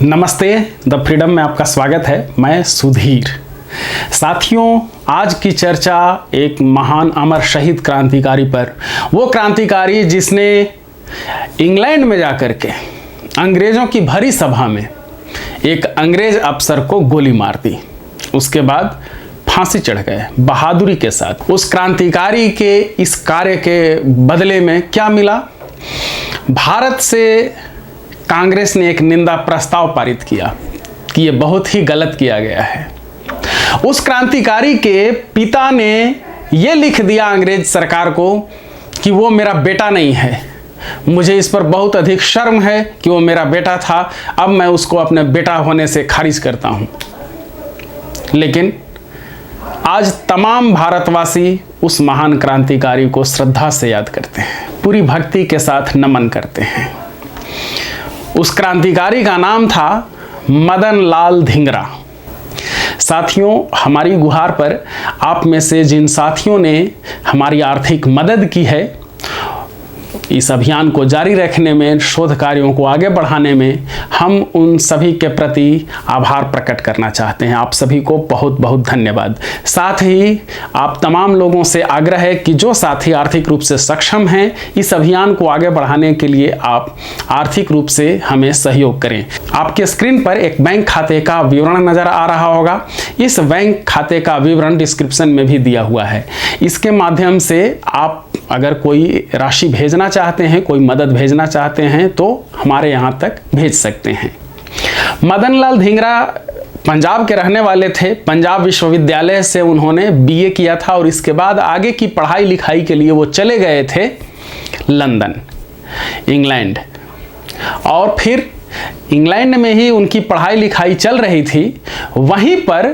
नमस्ते, the freedom में आपका स्वागत है। मैं सुधीर। साथियों, आज की चर्चा एक महान अमर शहीद क्रांतिकारी पर, वो क्रांतिकारी जिसने इंग्लैंड में जाकर के अंग्रेज़ों की भरी सभा में एक अंग्रेज अफसर को गोली मार दी, उसके बाद फांसी चढ़ गए बहादुरी के साथ। उस क्रांतिकारी के इस कार्य के बदले में क्या मिला? भारत से कांग्रेस ने एक निंदा प्रस्ताव पारित किया कि ये बहुत ही गलत किया गया है। उस क्रांतिकारी के पिता ने ये लिख दिया अंग्रेज सरकार को कि वो मेरा बेटा नहीं है, मुझे इस पर बहुत अधिक शर्म है कि वो मेरा बेटा था, अब मैं उसको अपने बेटा होने से खारिज करता हूं। लेकिन आज तमाम भारतवासी उस महान क्रांतिकारी को श्रद्धा से याद करते हैं, पूरी भक्ति के साथ नमन करते हैं। उस क्रांतिकारी का नाम था मदन लाल धिंगरा। साथियों, हमारी गुहार पर आप में से जिन साथियों ने हमारी आर्थिक मदद की है, इस अभियान को जारी रखने में, शोध कार्यों को आगे बढ़ाने में, हम उन सभी के प्रति आभार प्रकट करना चाहते हैं। आप सभी को बहुत बहुत धन्यवाद। साथ ही आप तमाम लोगों से आग्रह है कि जो साथी आर्थिक रूप से सक्षम हैं, इस अभियान को आगे बढ़ाने के लिए आप आर्थिक रूप से हमें सहयोग करें। आपके स्क्रीन पर एक बैंक खाते का विवरण नज़र आ रहा होगा। इस बैंक खाते का विवरण डिस्क्रिप्शन में भी दिया हुआ है। इसके माध्यम से आप अगर कोई राशि भेजना चाहते हैं, कोई मदद भेजना चाहते हैं, तो हमारे यहाँ तक भेज सकते हैं। मदन लाल धिंगरा पंजाब के रहने वाले थे। पंजाब विश्वविद्यालय से उन्होंने बीए किया था और इसके बाद आगे की पढ़ाई लिखाई के लिए वो चले गए थे लंदन, इंग्लैंड। और फिर इंग्लैंड में ही उनकी पढ़ाई लिखाई चल रही थी। वहीं पर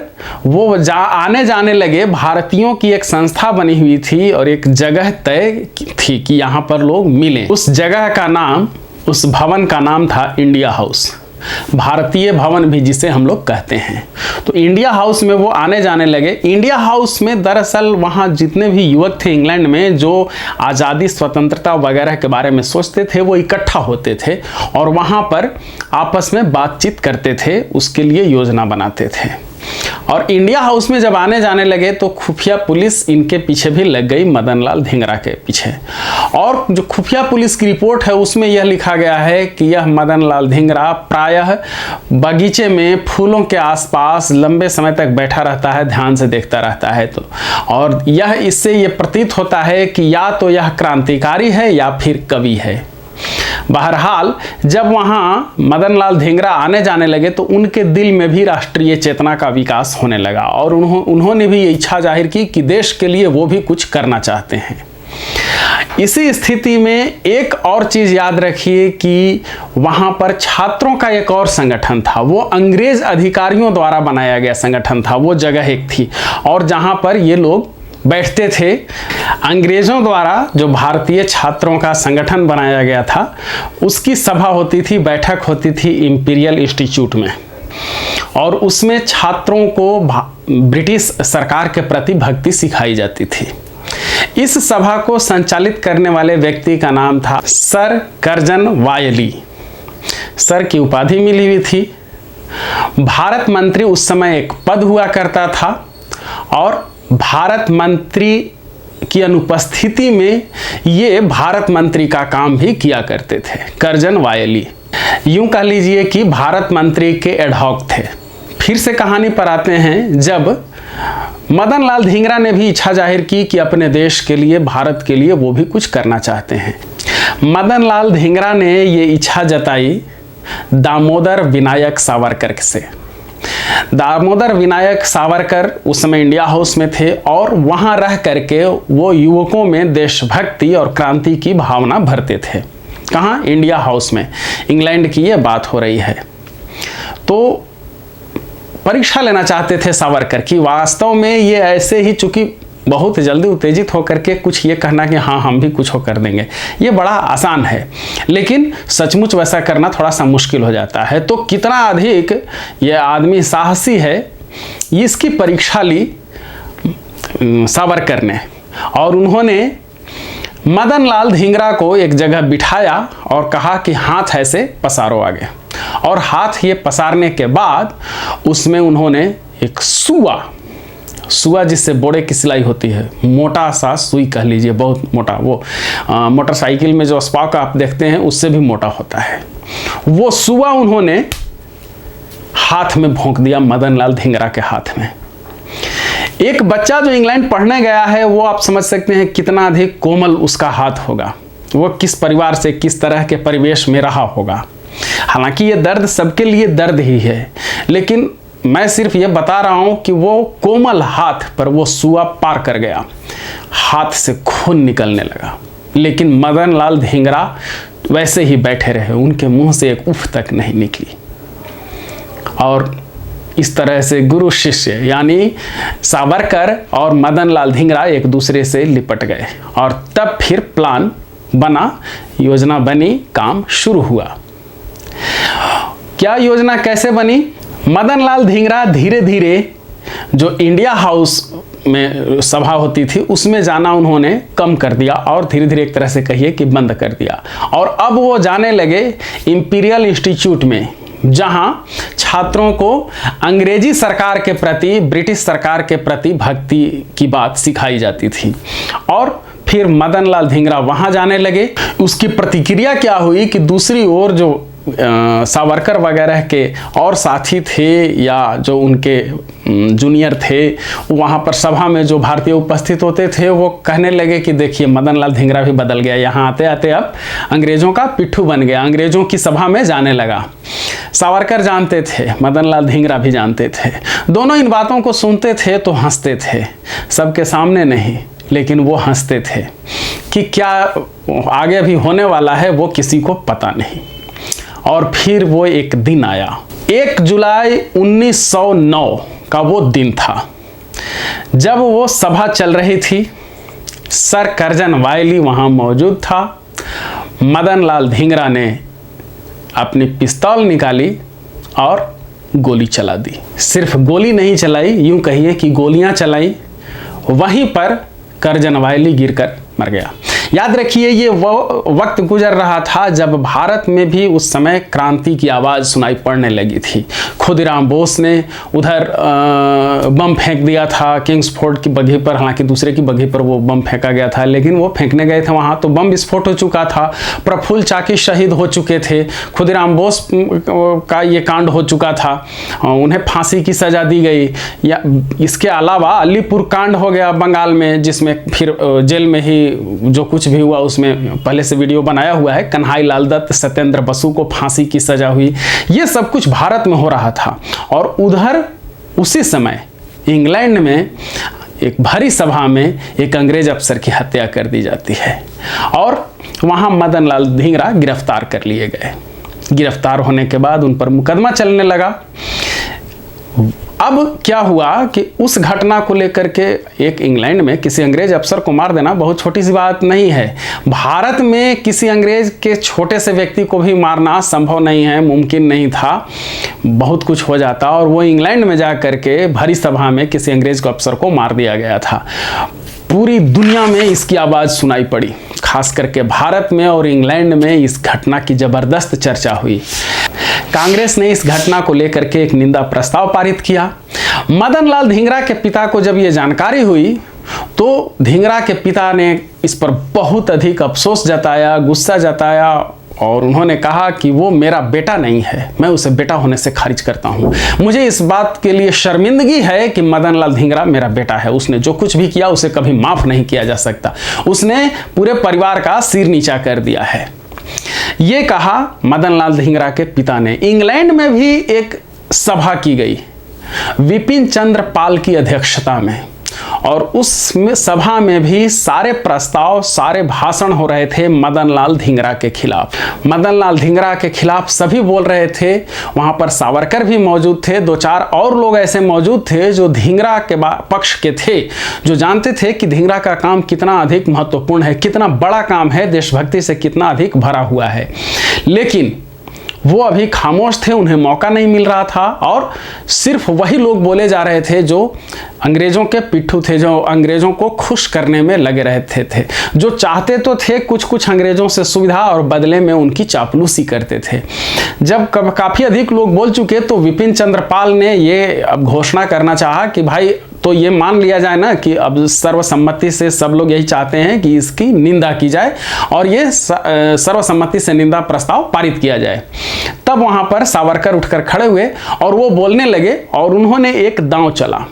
वो आने जाने लगे। भारतीयों की एक संस्था बनी हुई थी और एक जगह तय थी कि यहाँ पर लोग मिलें। उस जगह का नाम, उस भवन का नाम था इंडिया हाउस, भारतीय भवन भी जिसे हम लोग कहते हैं। तो इंडिया हाउस में वो आने जाने लगे। इंडिया हाउस में दरअसल वहाँ जितने भी युवक थे इंग्लैंड में, जो आज़ादी, स्वतंत्रता वगैरह के बारे में सोचते थे, वो इकट्ठा होते थे और वहाँ पर आपस में बातचीत करते थे, उसके लिए योजना बनाते थे। और इंडिया हाउस में जब आने जाने लगे तो खुफिया पुलिस इनके पीछे भी लग गई, मदन लाल धिंगरा के पीछे। और जो खुफिया पुलिस की रिपोर्ट है उसमें यह लिखा गया है कि यह मदन लाल धिंगरा प्रायः बगीचे में फूलों के आसपास लंबे समय तक बैठा रहता है, ध्यान से देखता रहता है। तो और यह इससे ये प्रतीत होता है कि या तो यह क्रांतिकारी है या फिर कवि है। बहरहाल जब वहाँ मदन लाल धिंगरा आने जाने लगे तो उनके दिल में भी राष्ट्रीय चेतना का विकास होने लगा और उन्होंने भी ये इच्छा जाहिर की कि देश के लिए वो भी कुछ करना चाहते हैं। इसी स्थिति में एक और चीज़ याद रखिए कि वहाँ पर छात्रों का एक और संगठन था। वो अंग्रेज अधिकारियों द्वारा बनाया गया संगठन था। वो जगह एक थी और जहाँ पर ये लोग बैठते थे। अंग्रेज़ों द्वारा जो भारतीय छात्रों का संगठन बनाया गया था, उसकी सभा होती थी, बैठक होती थी इंपीरियल इंस्टीट्यूट में, और उसमें छात्रों को ब्रिटिश सरकार के प्रति भक्ति सिखाई जाती थी। इस सभा को संचालित करने वाले व्यक्ति का नाम था सर कर्जन वायली। सर की उपाधि मिली हुई थी। भारत मंत्री उस समय एक पद हुआ करता था और भारत मंत्री की अनुपस्थिति में ये भारत मंत्री का काम भी किया करते थे। कर्जन वायली यूं कह लीजिए कि भारत मंत्री के एडहॉक थे। फिर से कहानी पर आते हैं। जब मदन लाल धिंगरा ने भी इच्छा जाहिर की कि अपने देश के लिए, भारत के लिए वो भी कुछ करना चाहते हैं। मदन लाल धिंगरा ने ये इच्छा जताई दामोदर विनायक सावरकर से। दामोदर विनायक सावरकर उस समय इंडिया हाउस में थे और वहां रह करके वो युवकों में देशभक्ति और क्रांति की भावना भरते थे। कहाँ? इंडिया हाउस में। इंग्लैंड की ये बात हो रही है। तो परीक्षा लेना चाहते थे सावरकर की। वास्तव में ये ऐसे ही, चूंकि बहुत जल्दी उत्तेजित होकर के कुछ ये कहना कि हाँ हम भी कुछ हो कर देंगे, ये बड़ा आसान है, लेकिन सचमुच वैसा करना थोड़ा सा मुश्किल हो जाता है। तो कितना अधिक ये आदमी साहसी है, इसकी परीक्षा ली सावरकर ने और उन्होंने मदन लाल धिंगरा को एक जगह बिठाया और कहा कि हाथ ऐसे पसारो आगे। और हाथ ये पसारने के बाद उसमें उन्होंने एक सुआ जिससे बोड़े की सिलाई होती है, मोटा सा सुई कह लीजिए, बहुत मोटा, वो मोटरसाइकिल में जो स्पाक आप देखते हैं उससे भी मोटा होता है, वो सुआ उन्होंने हाथ में भोंक दिया मदन लाल धिंगरा के हाथ में। एक बच्चा जो इंग्लैंड पढ़ने गया है वो आप समझ सकते हैं कितना अधिक कोमल उसका हाथ होगा, वो किस परिवार से किस तरह के परिवेश में रहा होगा। हालांकि ये दर्द सबके लिए दर्द ही है, लेकिन मैं सिर्फ ये बता रहा हूं कि वो कोमल हाथ पर वो सुआ पार कर गया, हाथ से खून निकलने लगा, लेकिन मदन लाल धिंगरा वैसे ही बैठे रहे, उनके मुंह से एक उफ तक नहीं निकली। और इस तरह से गुरु शिष्य यानी सावरकर और मदन लाल धिंगरा एक दूसरे से लिपट गए और तब फिर प्लान बना, योजना बनी, काम शुरू हुआ। क्या योजना कैसे बनी? मदन लाल धिंगरा धीरे धीरे जो इंडिया हाउस में सभा होती थी उसमें जाना उन्होंने कम कर दिया और धीरे धीरे एक तरह से कहिए कि बंद कर दिया, और अब वो जाने लगे इंपीरियल इंस्टीट्यूट में, जहां छात्रों को अंग्रेजी सरकार के प्रति, ब्रिटिश सरकार के प्रति भक्ति की बात सिखाई जाती थी। और फिर मदन लाल धिंगरा वहां जाने लगे। उसकी प्रतिक्रिया क्या हुई कि दूसरी ओर जो सावरकर वगैरह के और साथी थे या जो उनके जूनियर थे, वहाँ पर सभा में जो भारतीय उपस्थित होते थे वो कहने लगे कि देखिए मदन लाल धिंगरा भी बदल गया, यहाँ आते आते अब अंग्रेज़ों का पिट्ठू बन गया, अंग्रेज़ों की सभा में जाने लगा। सावरकर जानते थे, मदन लाल धिंगरा भी जानते थे, दोनों इन बातों को सुनते थे तो हंसते थे, सबके सामने नहीं, लेकिन वो हंसते थे कि क्या आगे भी होने वाला है वो किसी को पता नहीं। और फिर वो एक दिन आया, 1 जुलाई 1909 का वो दिन था जब वो सभा चल रही थी। सर कर्जन वायली वहाँ मौजूद था। मदन लाल धिंगरा ने अपनी पिस्तौल निकाली और गोली चला दी। सिर्फ गोली नहीं चलाई, यूं कहिए कि गोलियां चलाई। वहीं पर कर्जन वायली गिरकर मर गया। याद रखिए ये वो वक्त गुजर रहा था जब भारत में भी उस समय क्रांति की आवाज़ सुनाई पड़ने लगी थी। खुदीराम बोस ने उधर बम फेंक दिया था किंग्सफोर्ड की बघी पर, हालांकि दूसरे की बघी पर वो बम फेंका गया था, लेकिन वो फेंकने गए थे वहाँ तो बम विस्फोट हो चुका था। प्रफुल्ल चाकी शहीद हो चुके थे, खुदीराम बोस का ये कांड हो चुका था, उन्हें फांसी की सज़ा दी गई। या इसके अलावा अलीपुर कांड हो गया बंगाल में, जिसमें फिर जेल में ही जो कुछ भी हुआ उसमें पहले से वीडियो बनाया हुआ है। कन्हई लाल दत्त, सत्येंद्र बसु को फांसी की सजा हुई। ये सब कुछ भारत में हो रहा था। और उधर उसी समय इंग्लैंड में एक भरी सभा में एक अंग्रेज अफसर की हत्या कर दी जाती है और वहां मदन लाल धिंगरा गिरफ्तार कर लिए गए। गिरफ्तार होने के बाद उन पर मुकदमा चलने लगा। अब क्या हुआ कि उस घटना को लेकर के एक इंग्लैंड में किसी अंग्रेज अफसर को मार देना बहुत छोटी सी बात नहीं है। भारत में किसी अंग्रेज के छोटे से व्यक्ति को भी मारना संभव नहीं है, मुमकिन नहीं था, बहुत कुछ हो जाता। और वो इंग्लैंड में जा कर के भरी सभा में किसी अंग्रेज को अफसर को मार दिया गया था। पूरी दुनिया में इसकी आवाज़ सुनाई पड़ी, खास करके भारत में और इंग्लैंड में इस घटना की ज़बरदस्त चर्चा हुई। कांग्रेस ने इस घटना को लेकर के एक निंदा प्रस्ताव पारित किया। मदन लाल धिंगरा के पिता को जब ये जानकारी हुई तो धिंगरा के पिता ने इस पर बहुत अधिक अफसोस जताया, गुस्सा जताया और उन्होंने कहा कि वो मेरा बेटा नहीं है, मैं उसे बेटा होने से खारिज करता हूँ। मुझे इस बात के लिए शर्मिंदगी है कि मदन लाल धिंगरा मेरा बेटा है, उसने जो कुछ भी किया उसे कभी माफ़ नहीं किया जा सकता, उसने पूरे परिवार का सिर नीचा कर दिया है। ये कहा मदन लाल धिंगरा के पिता ने। इंग्लैंड में भी एक सभा की गई विपिन चंद्र पाल की अध्यक्षता में, और उस सभा में भी सारे प्रस्ताव, सारे भाषण हो रहे थे मदन लाल धिंगरा के खिलाफ। मदन लाल धिंगरा के खिलाफ सभी बोल रहे थे। वहाँ पर सावरकर भी मौजूद थे, 2-4 और लोग ऐसे मौजूद थे जो धिंगरा के पक्ष के थे, जो जानते थे कि धिंगरा का काम कितना अधिक महत्वपूर्ण है, कितना बड़ा काम है, देशभक्ति से कितना अधिक भरा हुआ है। लेकिन वो अभी खामोश थे, उन्हें मौका नहीं मिल रहा था और सिर्फ वही लोग बोले जा रहे थे जो अंग्रेज़ों के पिट्ठू थे, जो अंग्रेज़ों को खुश करने में लगे रहते थे, जो चाहते तो थे कुछ अंग्रेज़ों से सुविधा और बदले में उनकी चापलूसी करते थे। जब काफ़ी अधिक लोग बोल चुके तो विपिन चंद्र पाल ने ये अब घोषणा करना चाहा कि भाई तो ये मान लिया जाए ना कि अब सर्वसम्मति से सब लोग यही चाहते हैं कि इसकी निंदा की जाए और ये सर्वसम्मति से निंदा प्रस्ताव पारित किया जाए। तब वहाँ पर सावरकर उठकर खड़े हुए और वो बोलने लगे और उन्होंने एक दांव चला।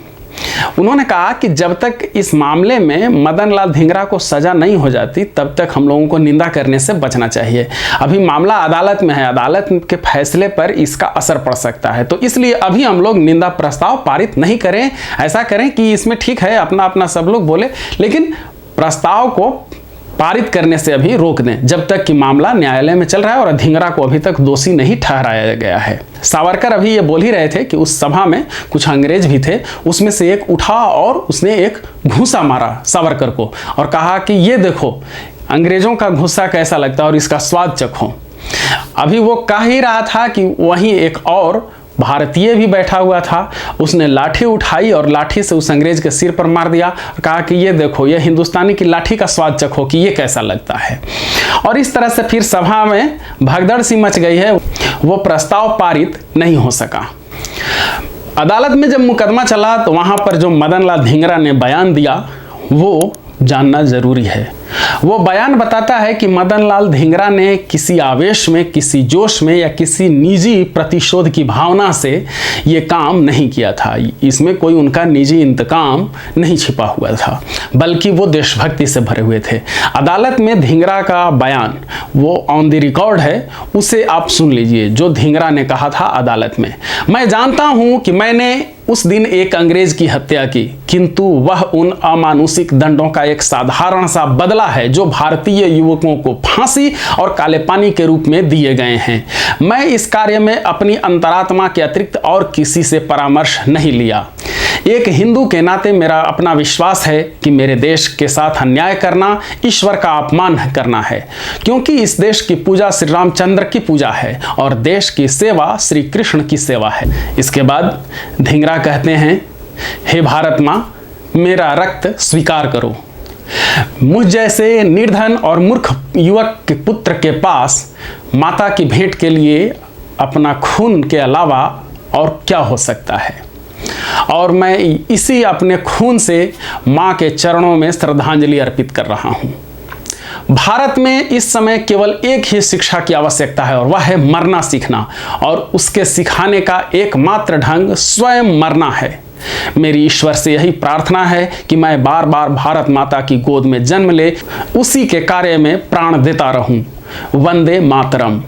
उन्होंने कहा कि जब तक इस मामले में मदन लाल धिंगरा को सजा नहीं हो जाती तब तक हम लोगों को निंदा करने से बचना चाहिए। अभी मामला अदालत में है, अदालत के फैसले पर इसका असर पड़ सकता है, तो इसलिए अभी हम लोग निंदा प्रस्ताव पारित नहीं करें। ऐसा करें कि इसमें ठीक है अपना अपना सब लोग बोले, लेकिन प्रस्ताव को पारित करने से अभी रोक दें जब तक कि मामला न्यायालय में चल रहा है और धिंगरा को अभी तक दोषी नहीं ठहराया गया है। सावरकर अभी ये बोल ही रहे थे कि उस सभा में कुछ अंग्रेज भी थे, उसमें से एक उठा और उसने एक घूंसा मारा सावरकर को और कहा कि ये देखो अंग्रेजों का घूंसा कैसा लगता है और इसका स्वाद चखो। अभी वो कह ही रहा था कि वहीं एक और भारतीय भी बैठा हुआ था, उसने लाठी उठाई और लाठी से उस अंग्रेज के सिर पर मार दिया और कहा कि ये देखो ये हिंदुस्तानी की लाठी का स्वाद चखो कि ये कैसा लगता है। और इस तरह से फिर सभा में भगदड़ सी मच गई है, वो प्रस्ताव पारित नहीं हो सका। अदालत में जब मुकदमा चला तो वहां पर जो मदन लाल धिंगरा ने बयान दिया वो जानना जरूरी है। वो बयान बताता है कि मदन लाल धिंगरा ने किसी आवेश में, किसी जोश में या किसी निजी प्रतिशोध की भावना से ये काम नहीं किया था। इसमें कोई उनका निजी इंतकाम नहीं छिपा हुआ था, बल्कि वो देशभक्ति से भरे हुए थे। अदालत में धिंगरा का बयान वो ऑन द रिकॉर्ड है, उसे आप सुन लीजिए जो धिंगरा ने कहा था अदालत में। मैं जानता हूं कि मैंने उस दिन एक अंग्रेज की हत्या की, किंतु वह उन अमानुषिक दंडों का एक साधारण सा बदला है जो भारतीय युवकों को फांसी और काले पानी के रूप में दिए गए हैं। मैं इस कार्य में अपनी अंतरात्मा के अतिरिक्त और किसी से परामर्श नहीं लिया। एक हिंदू के नाते मेरा अपना विश्वास है कि मेरे देश के साथ अन्याय करना ईश्वर का अपमान करना है, क्योंकि इस देश की पूजा श्री रामचंद्र की पूजा है और देश की सेवा श्री कृष्ण की सेवा है। इसके बाद धिंगरा कहते हैं, हे भारत माँ, मेरा रक्त स्वीकार करो। मुझ जैसे निर्धन और मूर्ख युवक के पुत्र के पास माता की भेंट के लिए अपना खून के अलावा और क्या हो सकता है, और मैं इसी अपने खून से मां के चरणों में श्रद्धांजलि अर्पित कर रहा हूं। भारत में इस समय केवल एक ही शिक्षा की आवश्यकता है और वह है मरना सीखना, और उसके सिखाने का एकमात्र ढंग स्वयं मरना है। मेरी ईश्वर से यही प्रार्थना है कि मैं बार बार भारत माता की गोद में जन्म ले उसी के कार्य में प्राण देता रहूं। वंदे मातरम।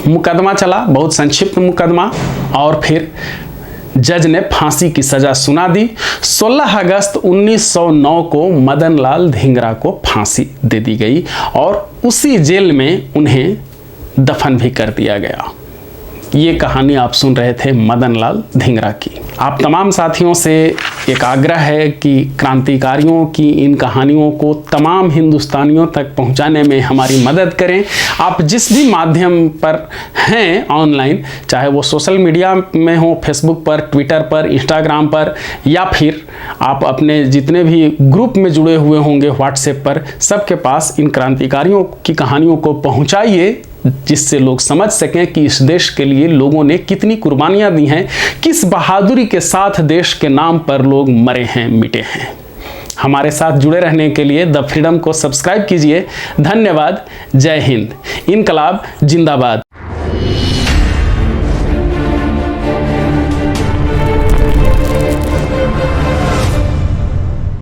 मुकदमा चला, बहुत संक्षिप्त मुकदमा, और फिर जज ने फांसी की सजा सुना दी। 16 अगस्त 1909 को मदन लाल धिंगरा को फांसी दे दी गई और उसी जेल में उन्हें दफन भी कर दिया गया। ये कहानी आप सुन रहे थे मदन लाल धिंगरा की। आप तमाम साथियों से एक आग्रह है कि क्रांतिकारियों की इन कहानियों को तमाम हिंदुस्तानियों तक पहुंचाने में हमारी मदद करें। आप जिस भी माध्यम पर हैं ऑनलाइन, चाहे वो सोशल मीडिया में हो, फेसबुक पर, ट्विटर पर, इंस्टाग्राम पर, या फिर आप अपने जितने भी ग्रुप में जुड़े हुए होंगे व्हाट्सएप पर, सबके पास इन क्रांतिकारियों की कहानियों को पहुँचाइए, जिससे लोग समझ सकें कि इस देश के लिए लोगों ने कितनी कुर्बानियां दी हैं, किस बहादुरी के साथ देश के नाम पर लोग मरे हैं, मिटे हैं। हमारे साथ जुड़े रहने के लिए द फ्रीडम को सब्सक्राइब कीजिए। धन्यवाद। जय हिंद। इनकलाब जिंदाबाद।